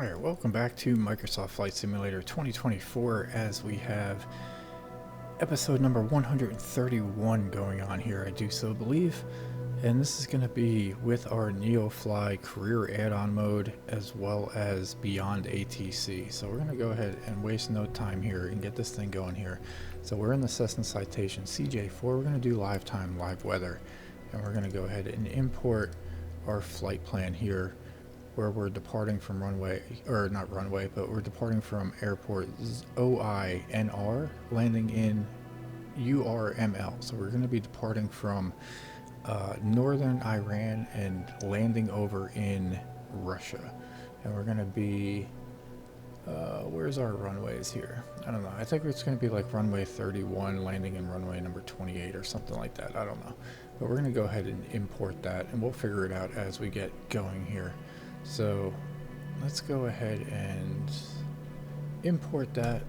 Alright, welcome back to Microsoft Flight Simulator 2024 as we have episode number 131 going on here, I do so believe. And this is going to be with our NeoFly Career add-on mode as well as beyond ATC. So we're going to go ahead and waste no time here and get this thing going here. So we're in the Cessna Citation CJ4. We're going to do live time, live weather. And we're going to go ahead and import our flight plan here, where we're departing from runway, or not runway, but we're departing from airport OINR, landing in URML. So we're going to be departing from northern Iran and landing over in Russia. And we're going to be, where's our runways here? I don't know. I think it's going to be like runway 31, landing in runway number 28 or something like that. I don't know. But we're going to go ahead and import that, and we'll figure it out as we get going here. So let's go ahead and import that.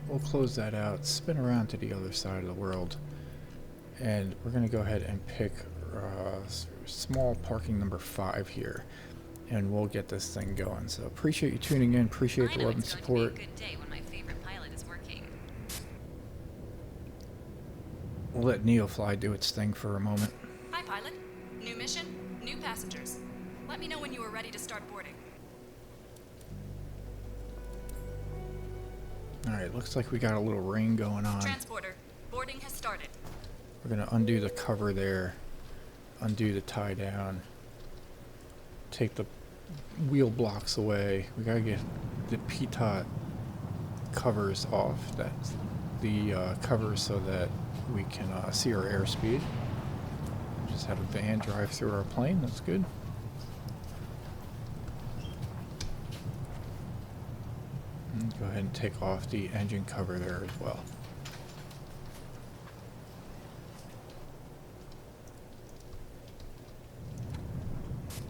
We'll close that out, spin around to the other side of the world, and we're going to go ahead and pick small parking number 5 here, and we'll get this thing going. So appreciate you tuning in, appreciate the love and support. Good day when my favorite pilot is working. We'll let NeoFly do its thing for a moment. Hi pilot, new mission, new passengers. Let me know when you are ready to start boarding. Alright, looks like we got a little rain going on. Transporter, boarding has started. We're going to undo the cover there, undo the tie down, take the wheel blocks away. We got to get the pitot covers off, that's the covers, so that we can see our airspeed. Just have a van drive through our plane, that's good. Go ahead and take off the engine cover there as well.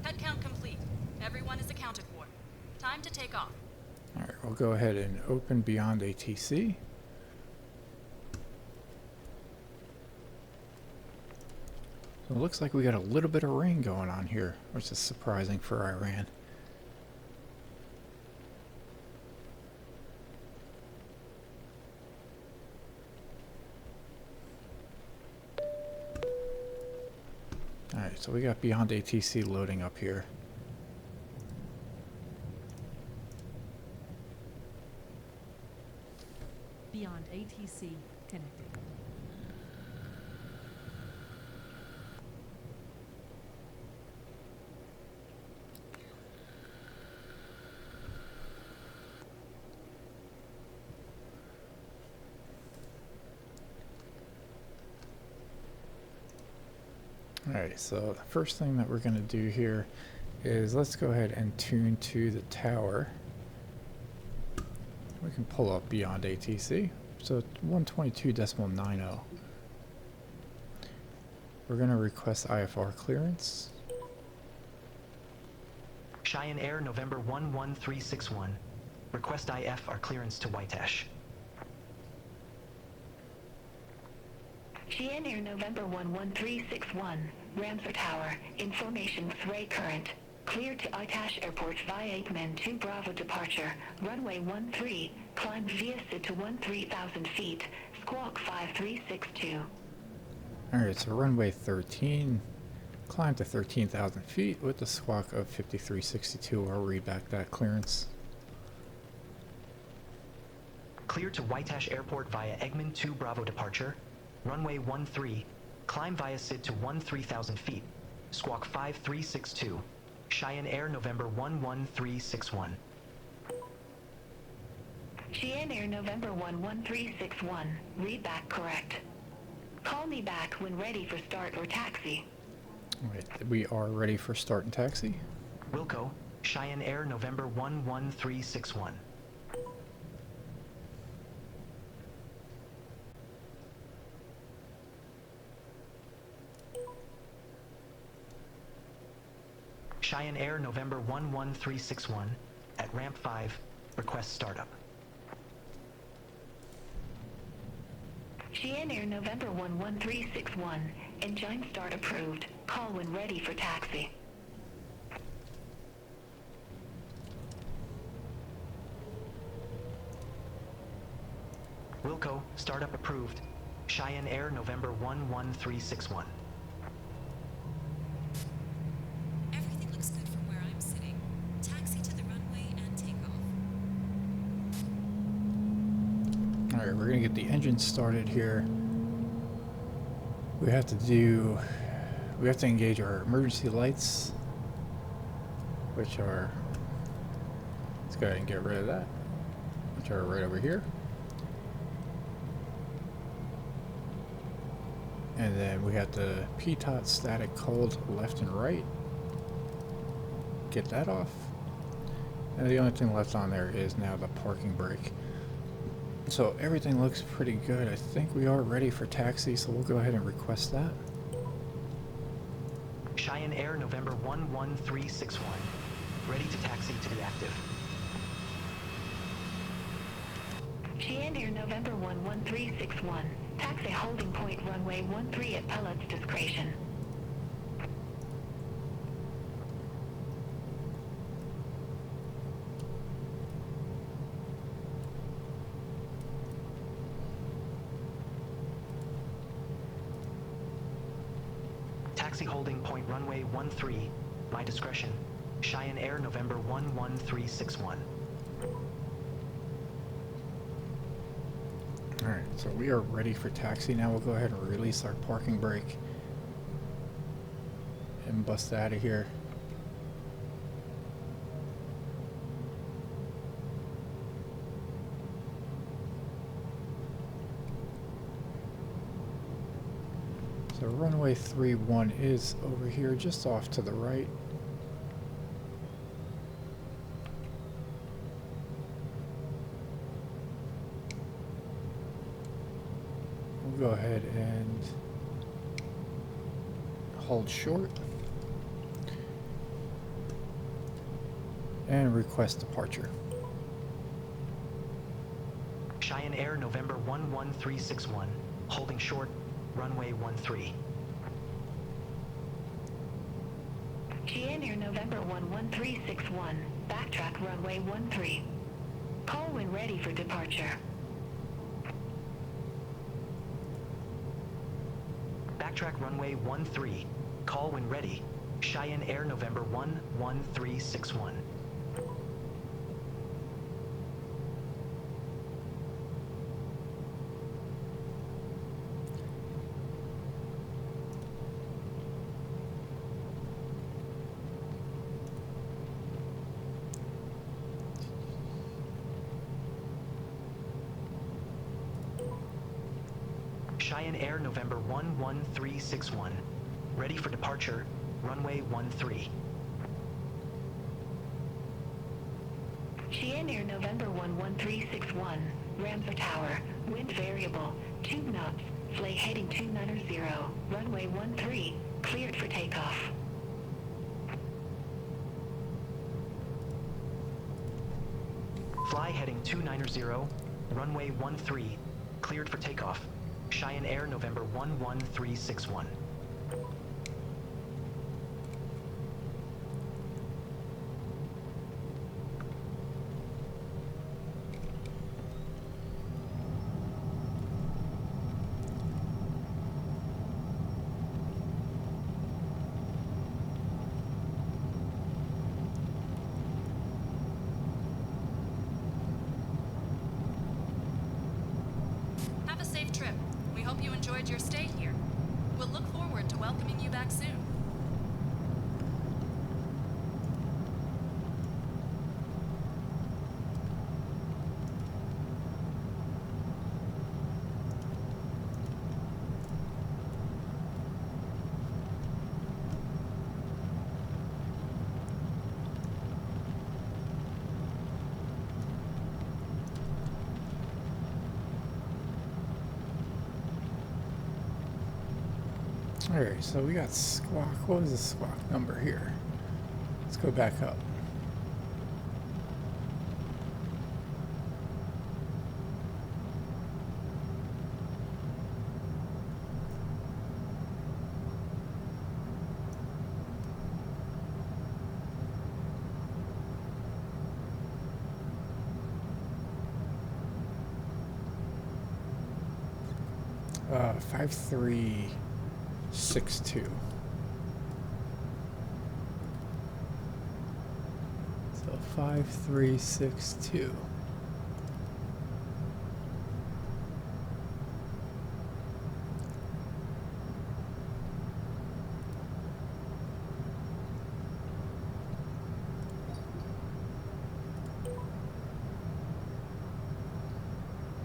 Head count complete. Everyone is accounted for. Time to take off. Alright, we'll go ahead and open Beyond ATC. So it looks like we got a little bit of rain going on here, which is surprising for Iran. Alright, so we got Beyond ATC loading up here. Beyond ATC connected. Alright, so the first thing that we're going to do here is let's go ahead and tune to the tower. We can pull up Beyond ATC. So 122.90. We're going to request IFR clearance. Cheyenne Air, November 11361. Request IFR clearance to Uytash. Cheyenne Air, November 11361. Ramsar Tower, information 3 current. Clear to Uytash Airport via 8 Bravo departure. Runway 13, climb via SID to 13,000 feet. Squawk 5362. Alright, so runway 13, climb to 13,000 feet with a squawk of 5362. I'll read back that clearance. Clear to Uytash Airport via Eggman 2 Bravo departure. Runway 13, climb via SID to 13,000 feet. Squawk 5362. Cheyenne Air, November 11361. Cheyenne Air, November 11361. Read back correct. Call me back when ready for start or taxi. Alright, we are ready for start and taxi. Wilco, Cheyenne Air, November 11361. Cheyenne Air, November 11361. At ramp 5, request startup. Cheyenne Air, November 11361. Engine start approved. Call when ready for taxi. Wilco, startup approved. Cheyenne Air, November 11361. Everything looks good from where I'm sitting. Taxi to the runway and take off. Alright, we're gonna get the engine started here. We have to engage our emergency lights, which are, let's go ahead and get rid of that, which are right over here. And then we have the PTOT static cold left and right. Get that off. And the only thing left on there is now the parking brake. So everything looks pretty good. I think we are ready for taxi, so we'll go ahead and request that. Cheyenne Air, November 11361. Ready to taxi to the active. Cheyenne Air, November 11361. Taxi holding point runway 13 at pilot's discretion. Taxi holding point runway 13. My discretion. Cheyenne Air, November 11361. Alright, so we are ready for taxi now. We'll go ahead and release our parking brake and bust out of here. So runway 31 is over here, just off to the right. We'll go ahead and hold short and request departure. Cheyenne Air, November 11361. Holding short, runway 13. Cheyenne Air, November 11361. Backtrack runway 13. Call when ready for departure. Backtrack runway 13. Call when ready. Cheyenne Air, November 11361. Cheyenne Air, November 11361. Ready for departure, runway 13. Cheyenne Air, November 11361. Ramsar Tower, wind variable, 2 knots, flay heading 290, runway 13, cleared for takeoff. Fly heading 290, runway 13, cleared for takeoff. Cheyenne Air, November 11361. Have a safe trip. We hope you enjoyed your stay here. We'll look forward to welcoming you back soon. Alright, so we got squawk. What was the squawk number here? Let's go back up. 5362. So 5362.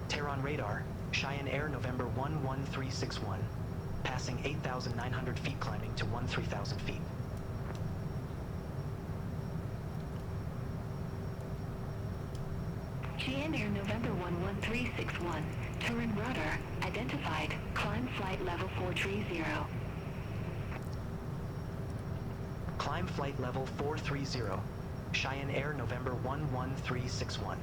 Tehran radar, Cheyenne Air November 11361. Passing 8,900 feet, climbing to 13,000 feet. Cheyenne Air November 11361. Turin rudder identified. Climb flight level 430. Climb flight level 430. Cheyenne Air November 11361.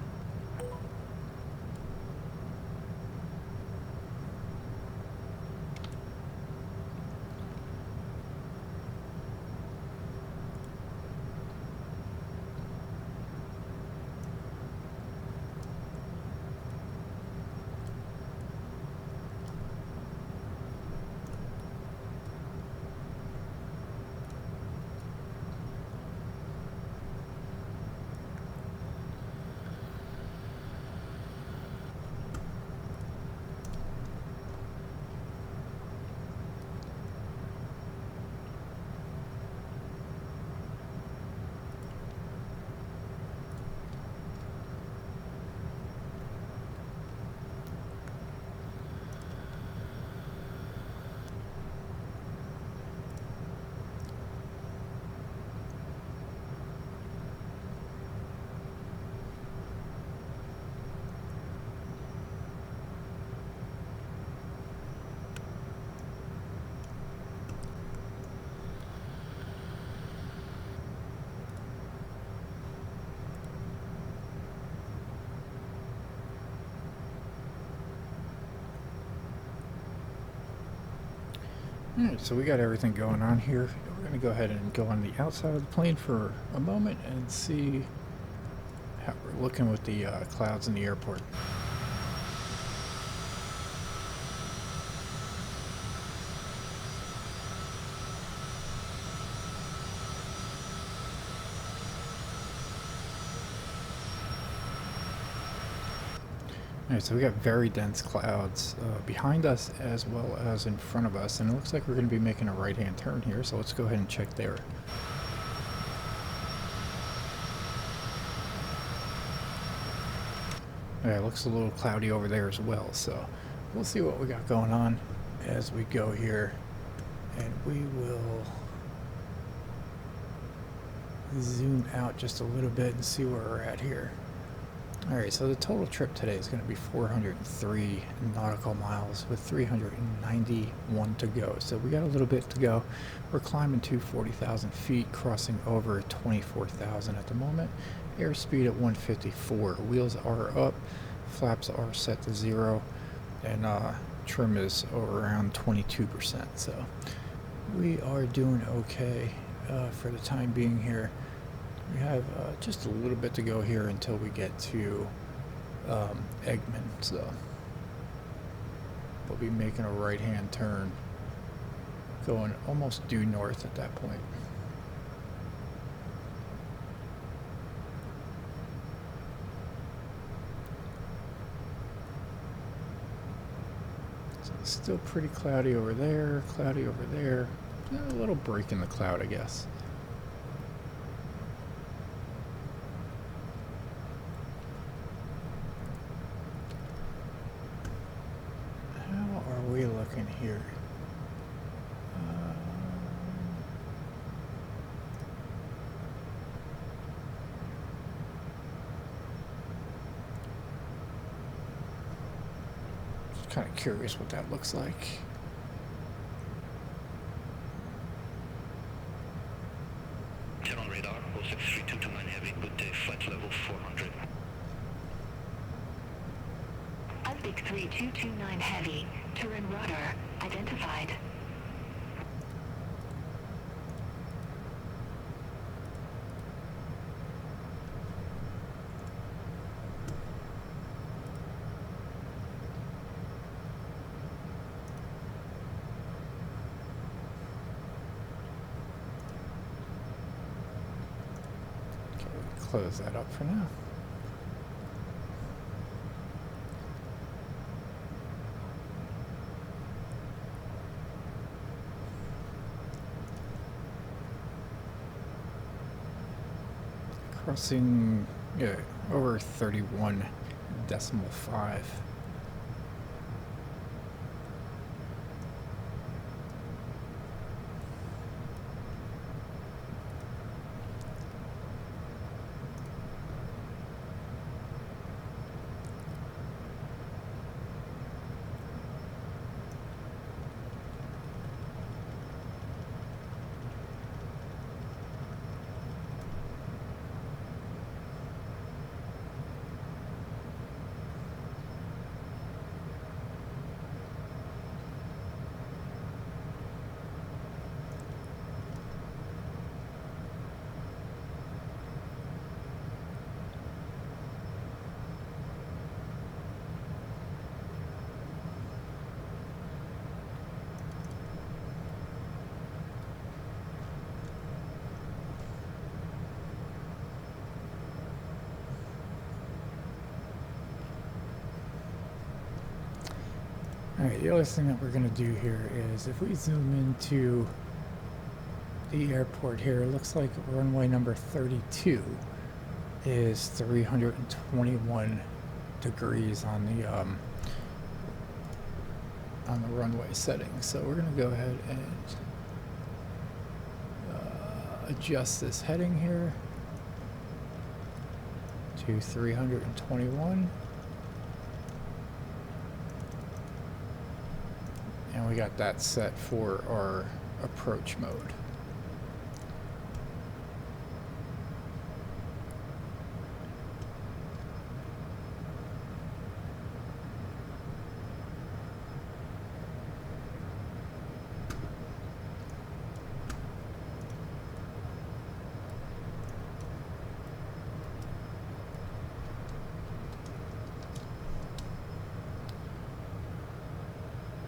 Alright, so we got everything going on here. We're going to go ahead and go on the outside of the plane for a moment and see how we're looking with the clouds in the airport. Alright, so we got very dense clouds behind us as well as in front of us, and it looks like we're going to be making a right-hand turn here, so let's go ahead and check there. Alright, it looks a little cloudy over there as well, so we'll see what we got going on as we go here, and we will zoom out just a little bit and see where we're at here. Alright, so the total trip today is going to be 403 nautical miles with 391 to go. So we got a little bit to go. We're climbing to 40,000 feet, crossing over 24,000 at the moment. Airspeed at 154. Wheels are up, flaps are set to 0, and trim is around 22%. So we are doing okay for the time being here. We have just a little bit to go here until we get to Eggman, so we'll be making a right-hand turn, going almost due north at that point. So it's still pretty cloudy over there, cloudy over there. A little break in the cloud, I guess. Are we looking here? Just kind of curious what that looks like. Tehran radar 063229 heavy, good day, flight level 400. Uzbek 3229 heavy. Turin rudder identified. close that up for now. Crossing, yeah, over 31.5. Alright, the other thing that we're going to do here is if we zoom into the airport here, it looks like runway number 32 is 321 degrees on the runway setting. So we're going to go ahead and adjust this heading here to 321. And we got that set for our approach mode.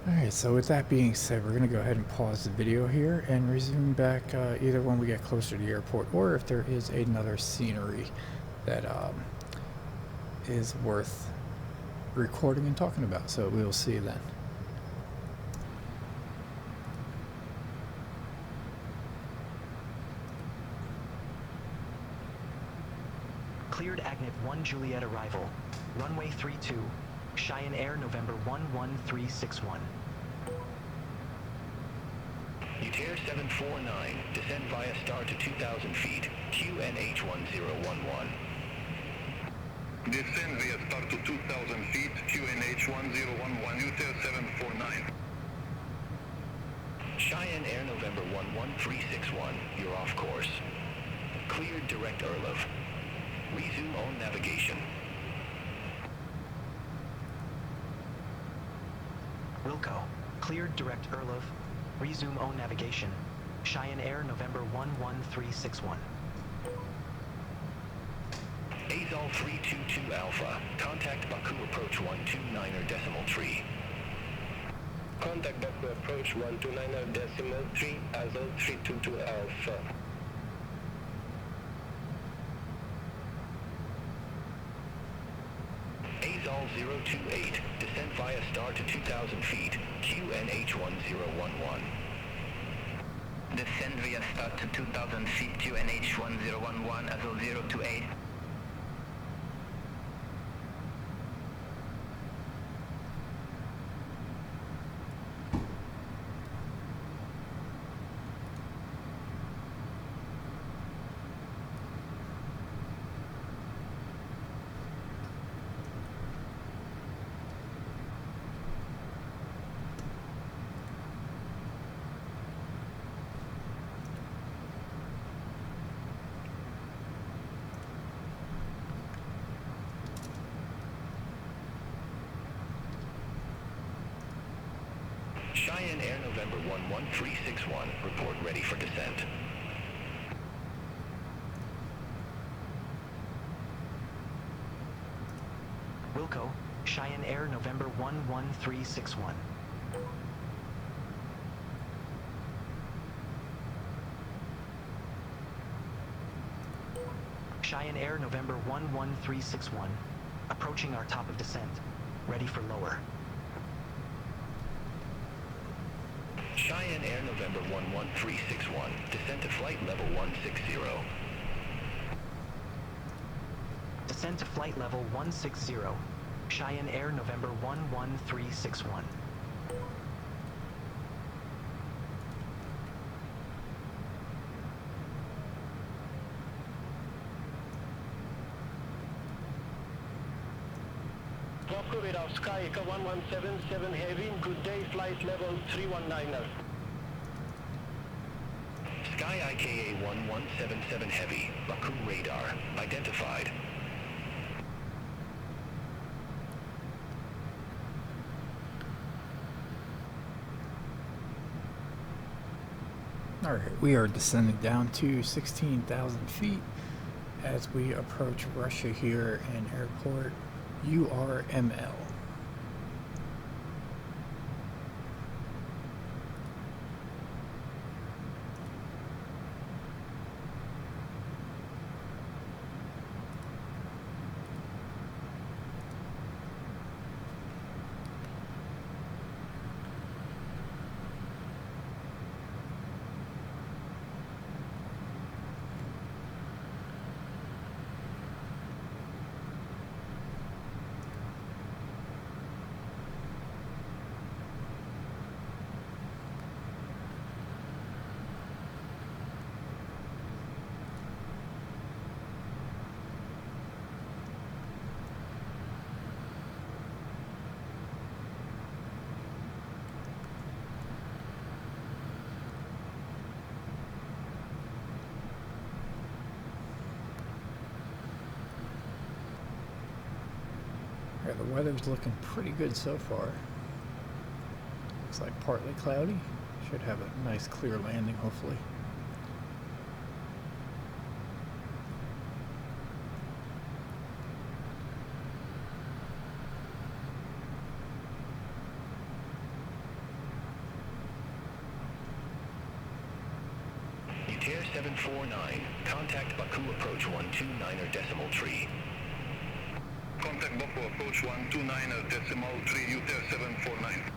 Alright, so with that being said, we're going to go ahead and pause the video here and resume back either when we get closer to the airport or if there is another scenery that is worth recording and talking about. So we will see you then. Cleared Agnet 1 Juliet arrival. Runway 32. Cheyenne Air, November 11361. UTAIR 749, descend via star to 2,000 feet, QNH 1011. Descend via star to 2,000 feet, QNH 1011, UTAIR 749. Cheyenne Air, November 11361, you're off course. Cleared direct Urlaub. Resume on navigation. Wilco. Cleared direct Urlaub. Resume on navigation. Cheyenne Air, November 11361. Azol 322 Alpha. Contact Baku approach 129.3. Contact Baku approach 129.3, Azol 322 Alpha. Azol 028, descend via star to 2,000 feet, QNH 1011. Descend via star to 2,000 feet, QNH 1011, Azol 028. Cheyenne Air, November 11361, report ready for descent. Wilco. Cheyenne Air, November 11361. Cheyenne Air, November 11361. Approaching our top of descent. Ready for lower. Cheyenne Air November 11361. Descent to flight level 160. Descend to flight level 160. Cheyenne Air November 11361. Sky 1177 heavy, good day, flight level 319er. Sky IKA 1177 heavy, Baku radar, identified. Alright, we are descending down to 16,000 feet as we approach Russia here in airport URML. Yeah, the weather's looking pretty good so far. Looks like partly cloudy. Should have a nice clear landing, hopefully. Utair 749, contact Baku approach 129.3. Contact Baku approach 129.3, Utair 749.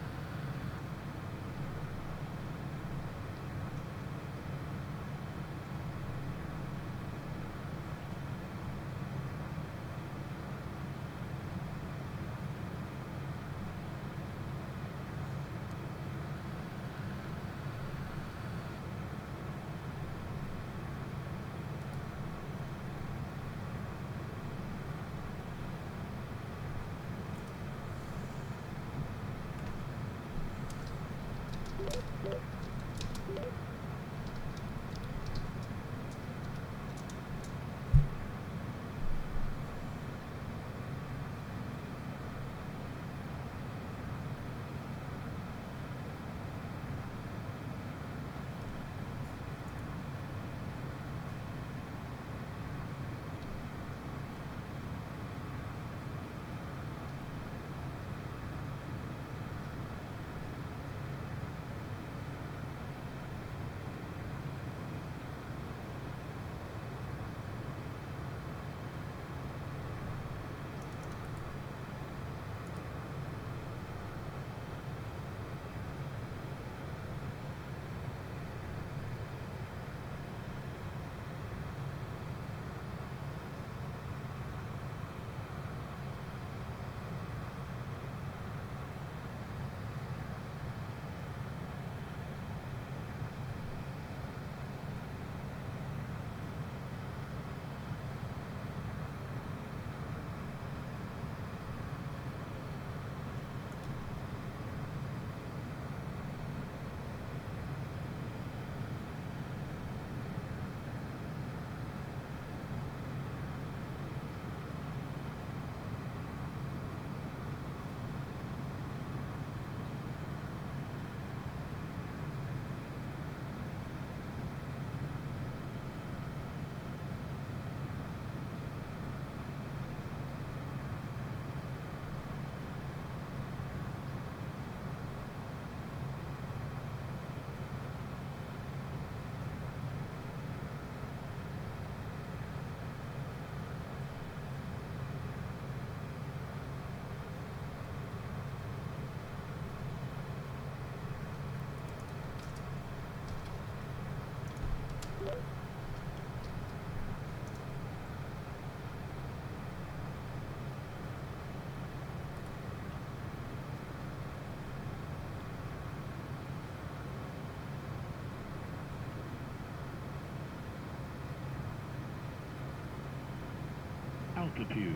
altitude.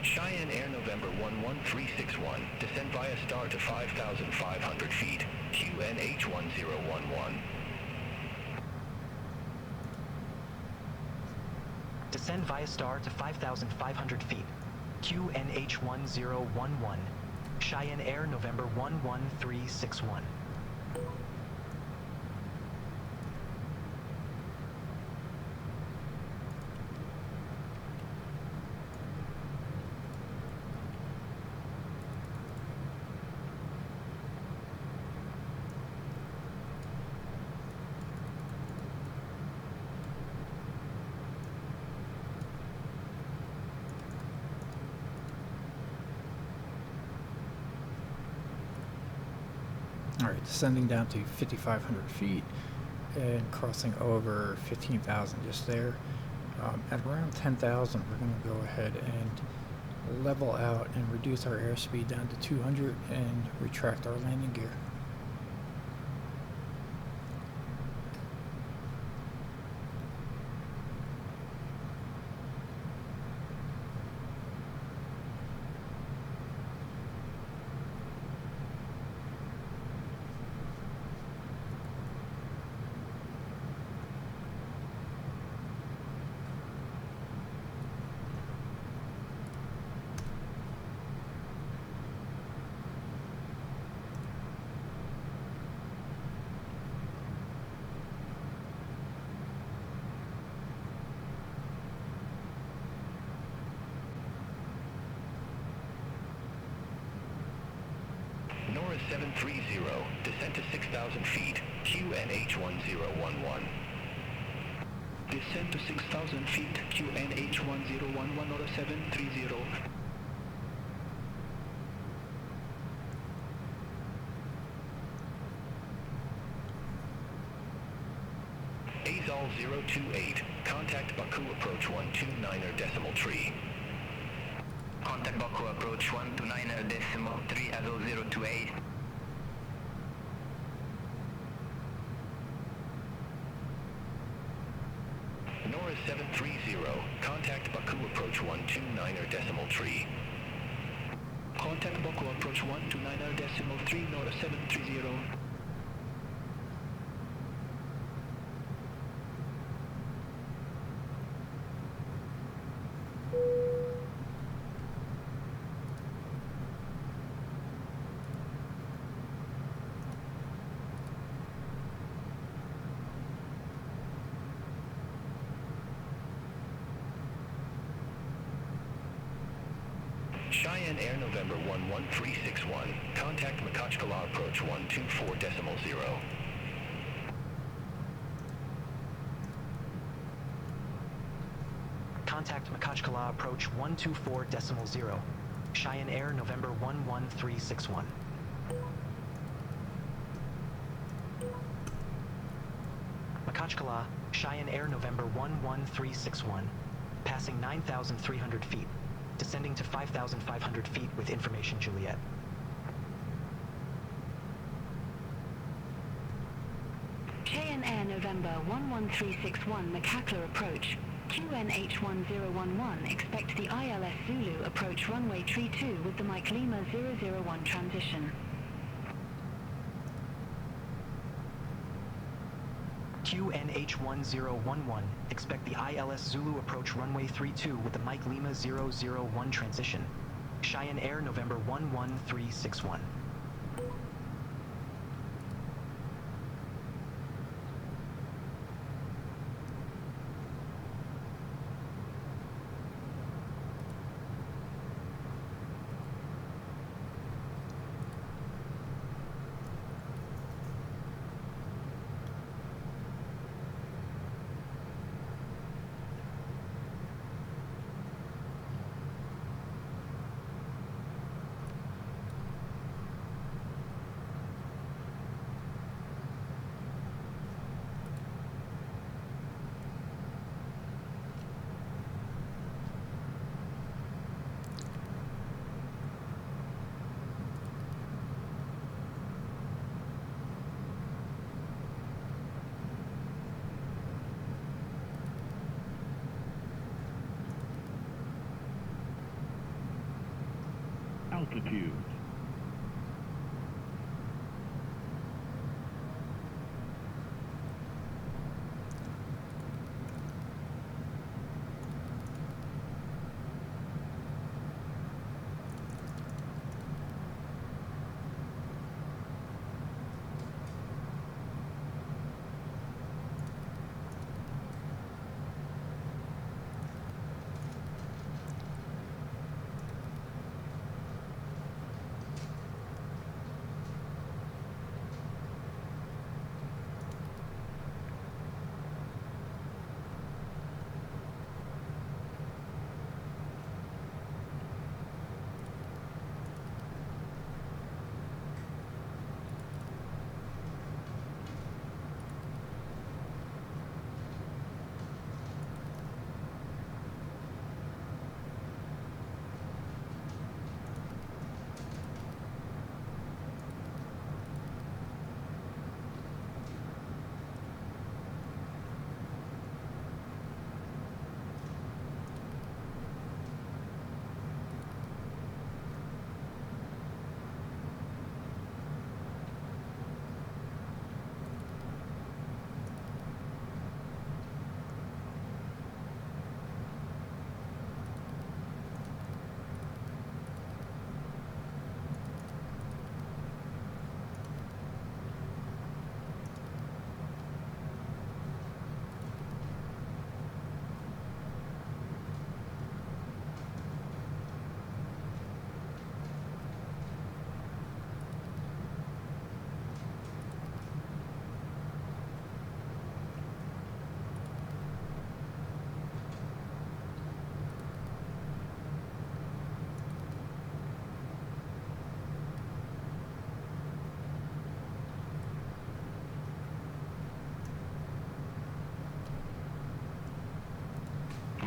Cheyenne Air November 11361, descend via star to 5,500 feet, QNH 1011. Descend via star to 5,500 feet, QNH 1011, Cheyenne Air November 11361. Alright, descending down to 5,500 feet and crossing over 15,000 just there. At around 10,000, we're going to go ahead and level out and reduce our airspeed down to 200 and retract our landing gear. Norris 730, descend to 6,000 feet, QNH 1011. Descend to 6,000 feet, QNH 1011, Norris 730. Azol 028, contact Baku approach 129er decimal tree. Contact Baku approach 129er decimal 3 Azul 028. Norris 730, contact Baku approach 129er decimal tree. Contact Baku approach 129er decimal 3 Norris 730. Cheyenne Air November 11361, contact Makhachkala approach 124 decimal 0. Contact Makhachkala approach 124 decimal 0, Cheyenne Air November 11361. Makhachkala, Cheyenne Air November 11361, passing 9,300 feet. Descending to 5,500 feet with information Juliet. Cheyenne Air November 11361 Makhachkala approach. QNH 1011 expect the ILS Zulu approach runway 32 with the Mike Lima 001 transition. QNH 1011, expect the ILS Zulu approach runway 32 with the Mike Lima 001 transition. Cheyenne Air November 11361. altitude.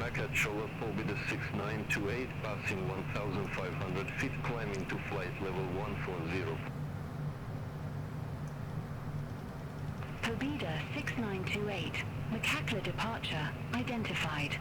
Makhachkala will be the 6928, passing 1,500 feet, climbing to flight level 140. Pobeda 6928, Makhachkala departure identified.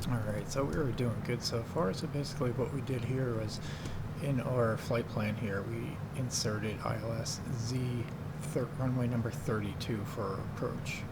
Alright, so we were doing good so far. So basically what we did here was, in our flight plan here, we inserted ILS runway number 32 for our approach.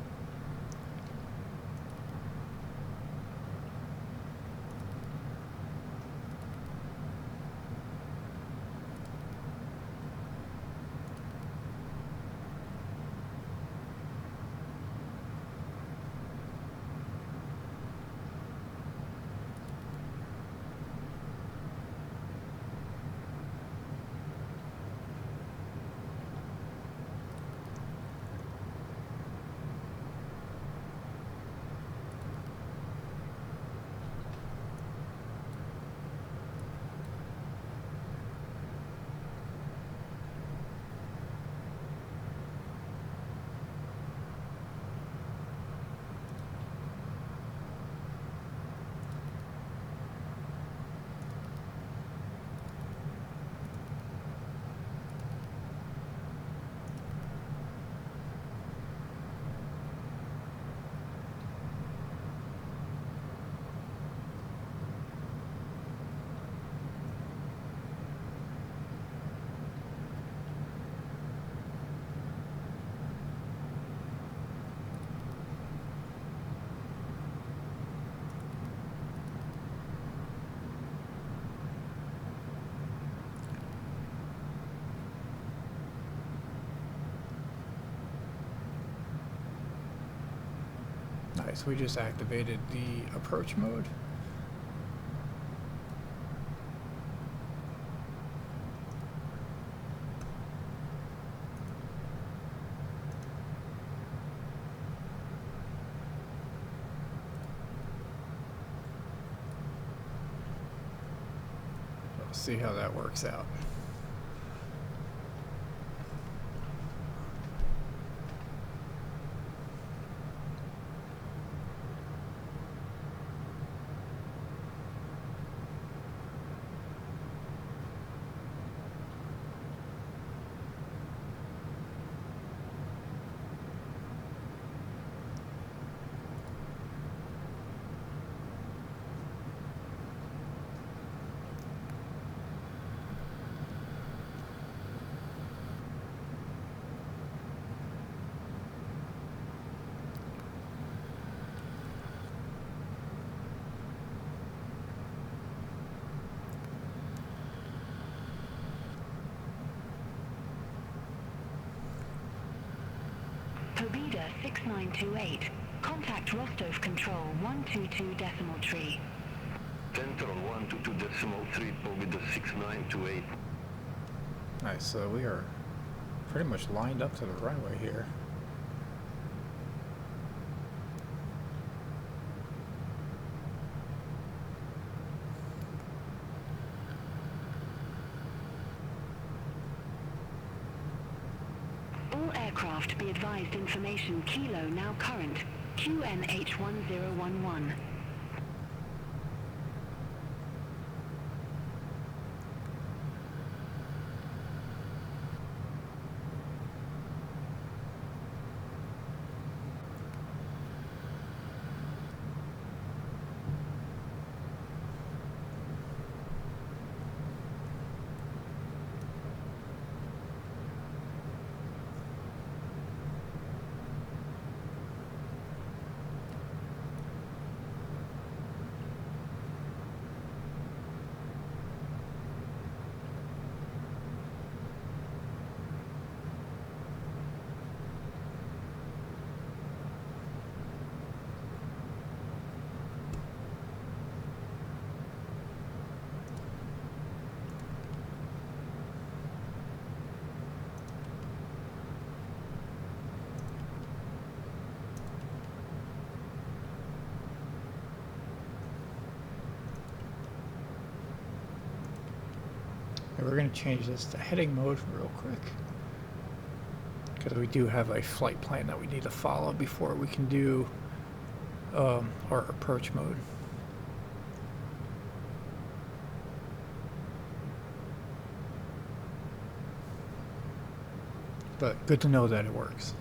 Nice, we just activated the approach mode. We'll see how that works out. Pobeda 6928. Contact Rostov Control 122.3. Center on 122.3, Pobeda 6928. Nice, so we are pretty much lined up to the runway here. Aircraft be advised information Kilo now current. QNH1011. And we're going to change this to heading mode real quick, because we do have a flight plan that we need to follow before we can do our approach mode. But good to know that it works.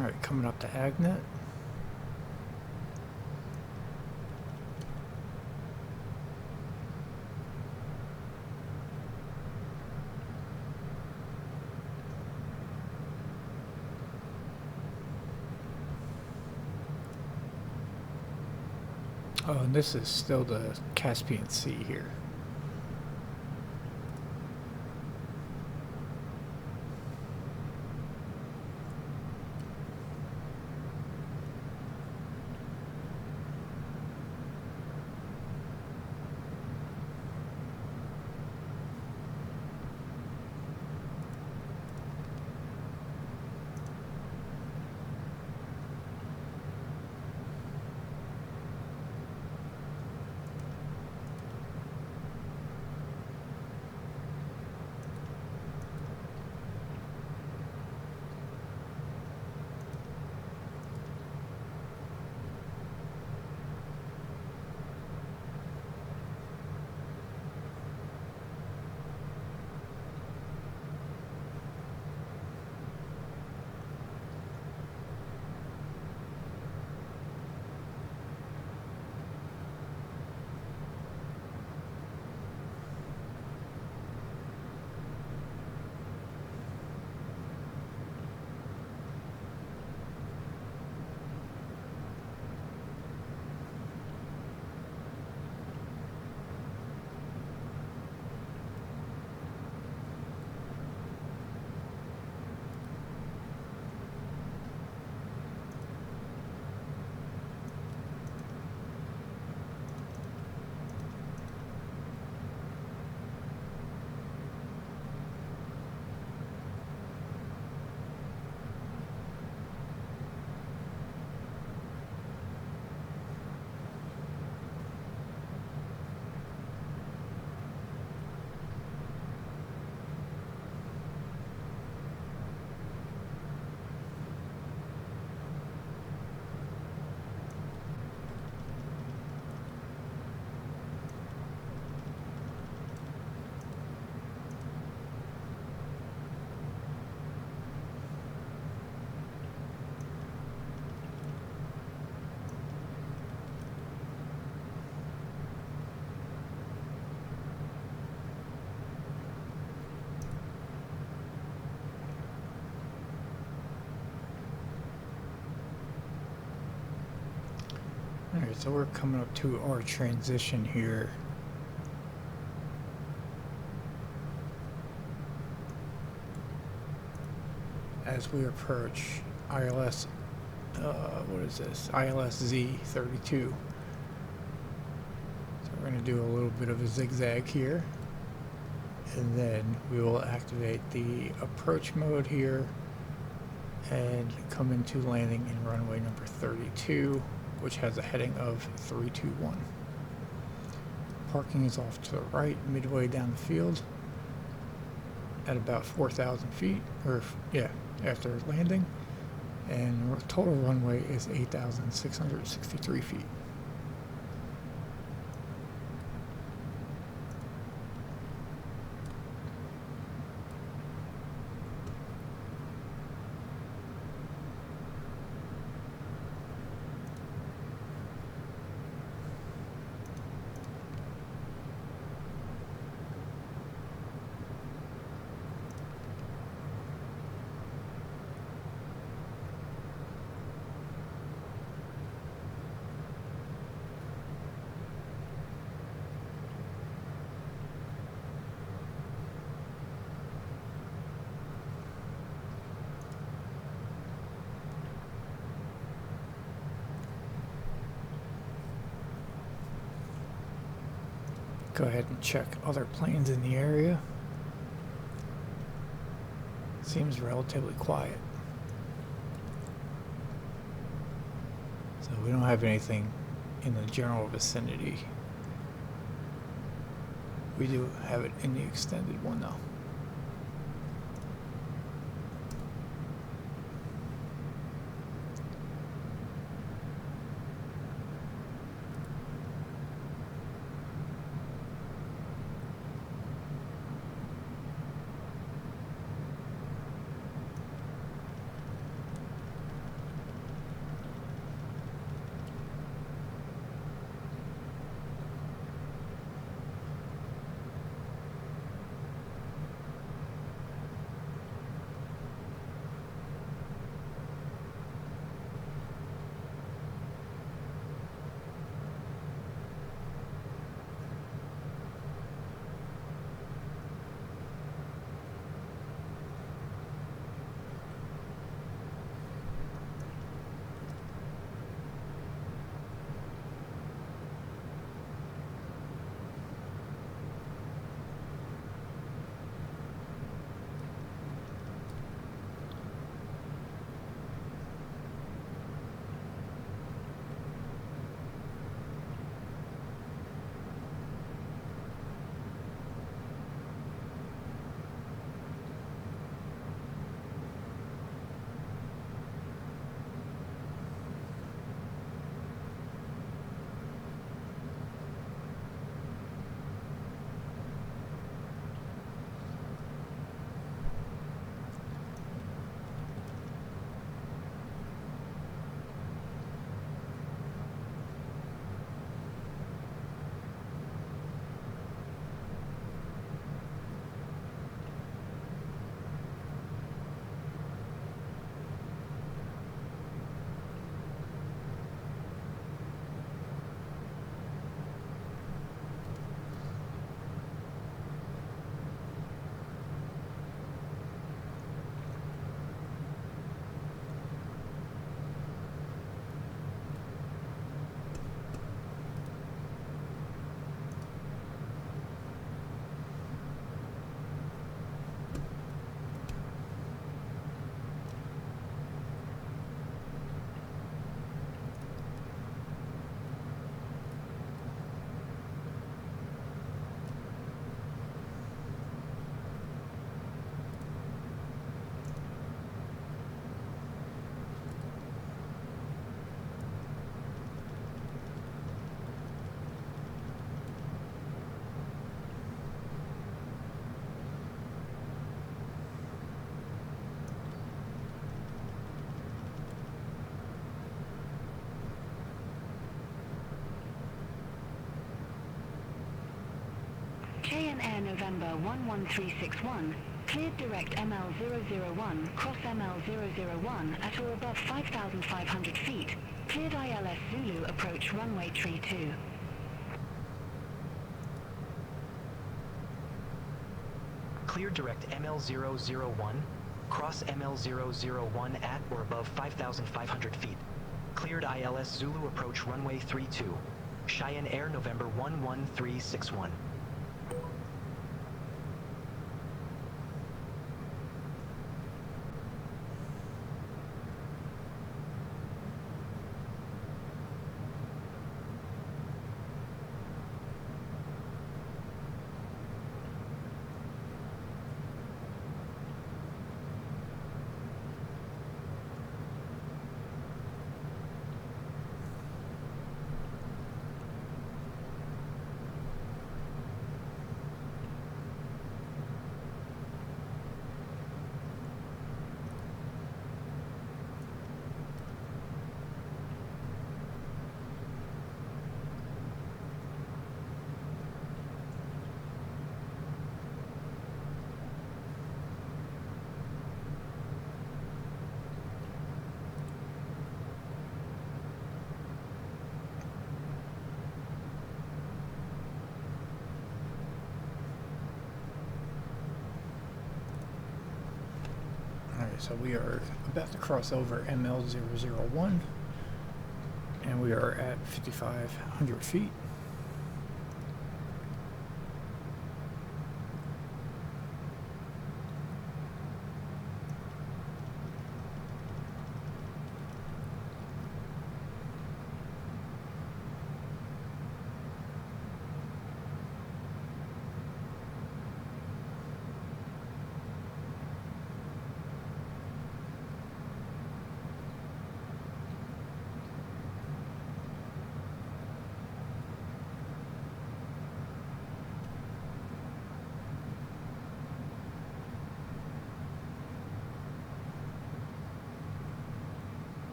Alright, coming up to Agnet. Oh, and this is still the Caspian Sea here. Alright, so we're coming up to our transition here. As we approach ILS, what is this? ILS Z32. So we're going to do a little bit of a zigzag here. And then we will activate the approach mode here and come into landing in runway number 32, which has a heading of 321. Parking is off to the right, midway down the field at about 4,000 feet, or yeah, after landing, and total runway is 8,663 feet. Go ahead and check other planes in the area. Seems relatively quiet. So we don't have anything in the general vicinity. We do have it in the extended one though. Cheyenne Air November 11361, cleared direct ML001, cross ML001 at or above 5,500 feet. Cleared ILS Zulu approach runway 32. Clear direct ML001, cross ML001 at or above 5,500 feet. Cleared ILS Zulu approach runway 32. Cheyenne Air November 11361. Alright, so we are about to cross over ML001, and we are at 5,500 feet.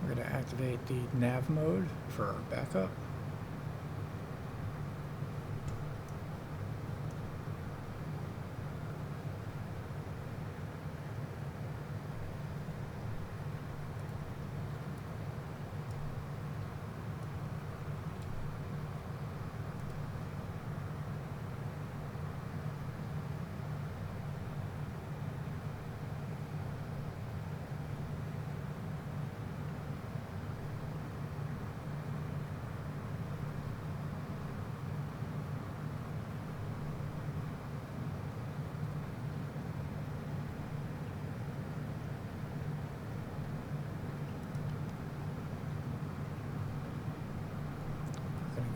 We're going to activate the nav mode for our backup.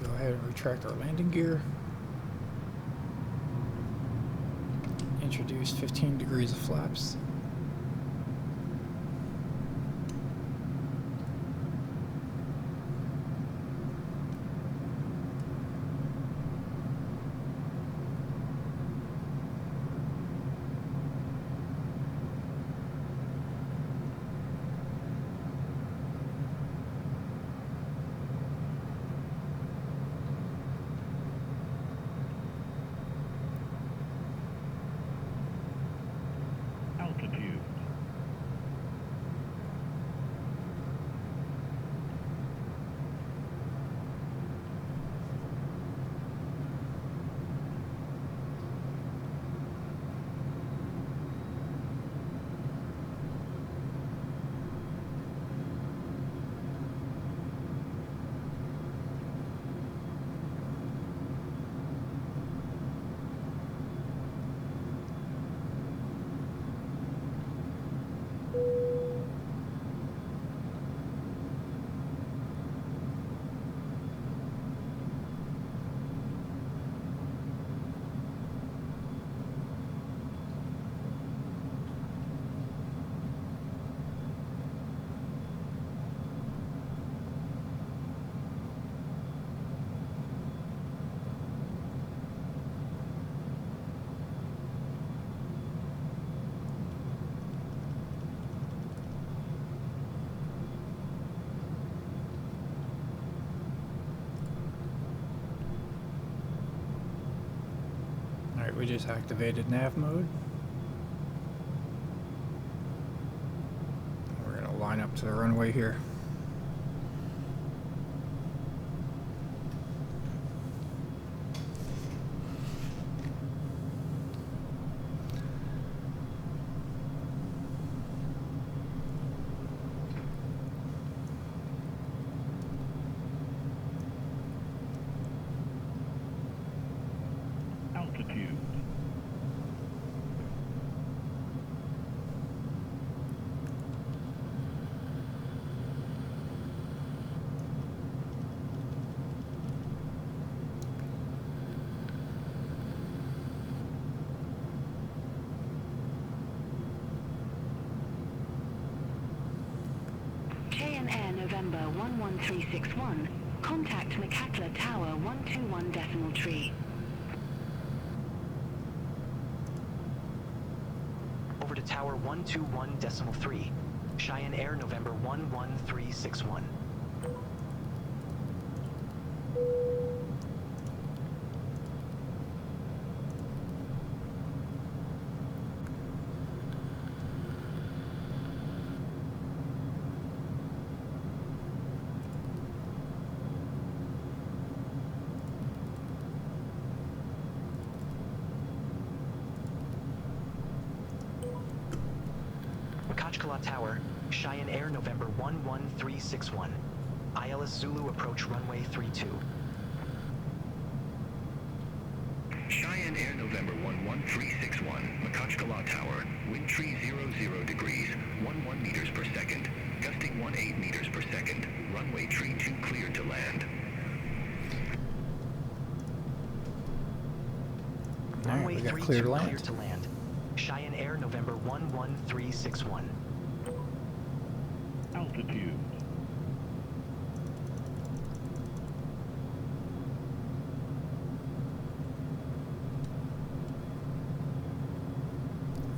Go ahead and retract our landing gear. Introduce 15 degrees of flaps. Alright, we just activated nav mode. We're going to line up to the runway here. Altitude. KNR November 11361. Contact Makhachkala Tower 121.3. Over to Tower 121.3. Cheyenne Air November 11361. Makhachkala Tower, Cheyenne Air November 11361. ILS Zulu approach runway 32. Cheyenne Air November 11361, Makhachkala Tower, wind tree 00 degrees, 11 meters per second, gusting 18 meters per second, runway tree 2 clear to land. Runway we got 32 clear to clear land. to land. Cheyenne Air November 11361. Altitude.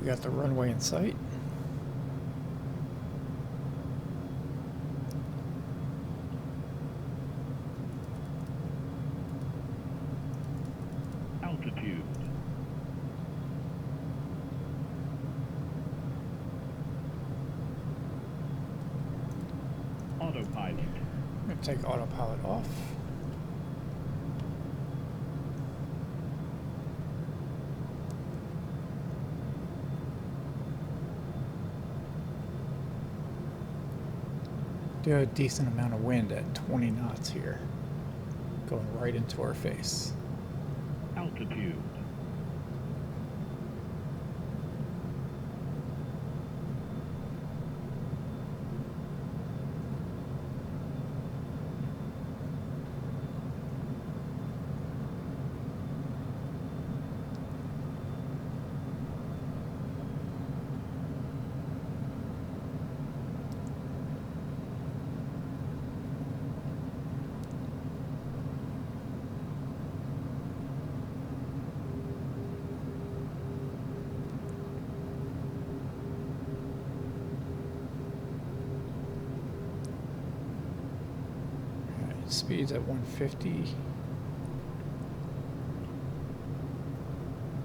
We got the runway in sight. Altitude. Autopilot. I'm going to take autopilot off. Do a decent amount of wind at 20 knots here, going right into our face. Altitude. Speeds at 150.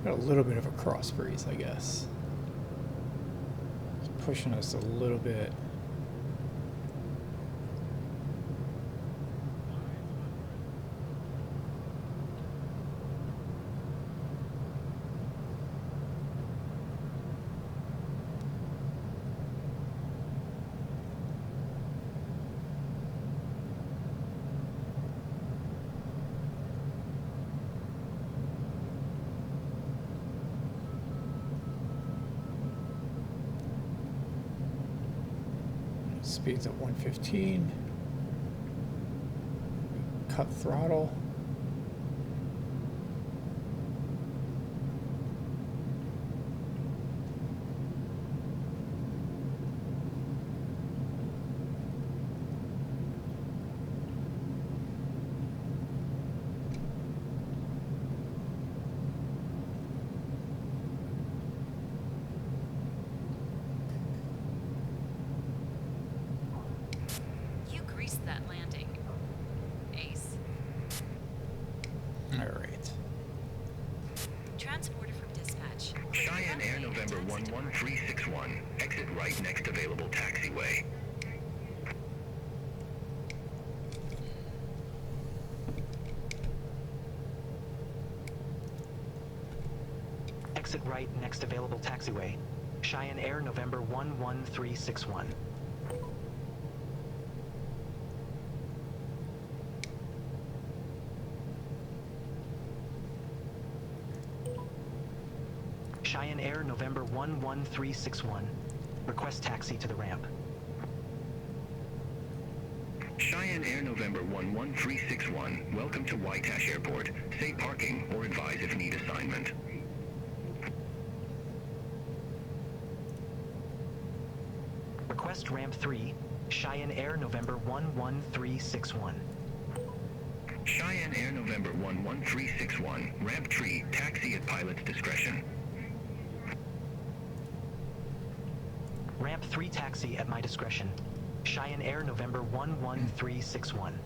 Got a little bit of a cross breeze, I guess. It's pushing us a little bit. Speeds at 115. Cut throttle. You greased that landing. Ace. Transporter from dispatch. Cheyenne Air November 11361. Exit right next available taxiway. Exit right next available taxiway. Cheyenne Air November 11361. Cheyenne Air November 11361. Request taxi to the ramp. Cheyenne Air November 11361. Welcome to Uytash Airport. Say parking or advise if need assignment. Request ramp 3. Cheyenne Air November 11361. Cheyenne Air November 11361. Ramp 3. Taxi at pilot's discretion. Ramp 3 taxi at my discretion. Cheyenne Air November 11361.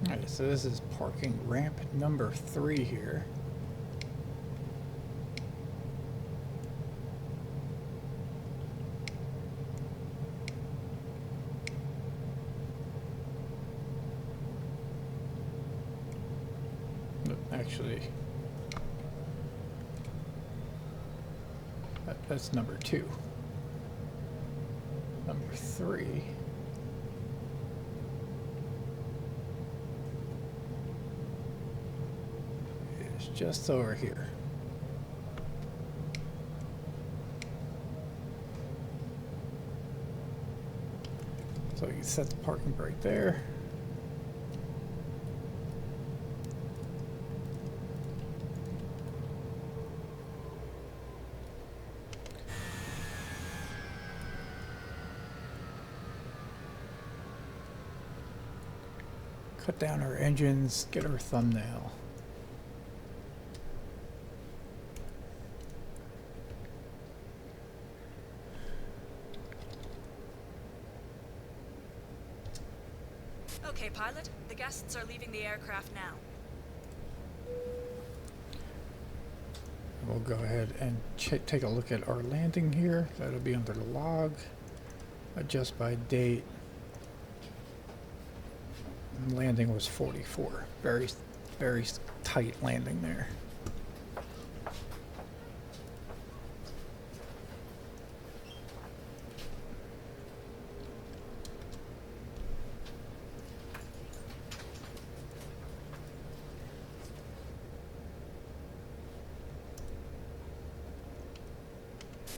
Alright, so this is parking ramp number 3 here. But actually, that's number 2. Number 3. Just over here. So you set the parking brake there. Cut down our engines, get our thumbnail. Okay, pilot. The guests are leaving the aircraft now. We'll go ahead and take a look at our landing here. That'll be under the log. Adjust by date. Landing was 44. Very, very tight landing there.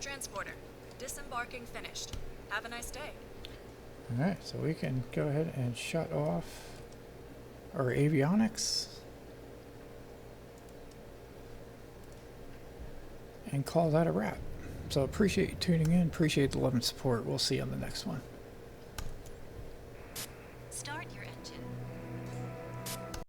Transporter. Disembarking finished. Have a nice day. Alright, so we can go ahead and shut off our avionics and call that a wrap. So appreciate you tuning in, appreciate the love and support. We'll see you on the next one.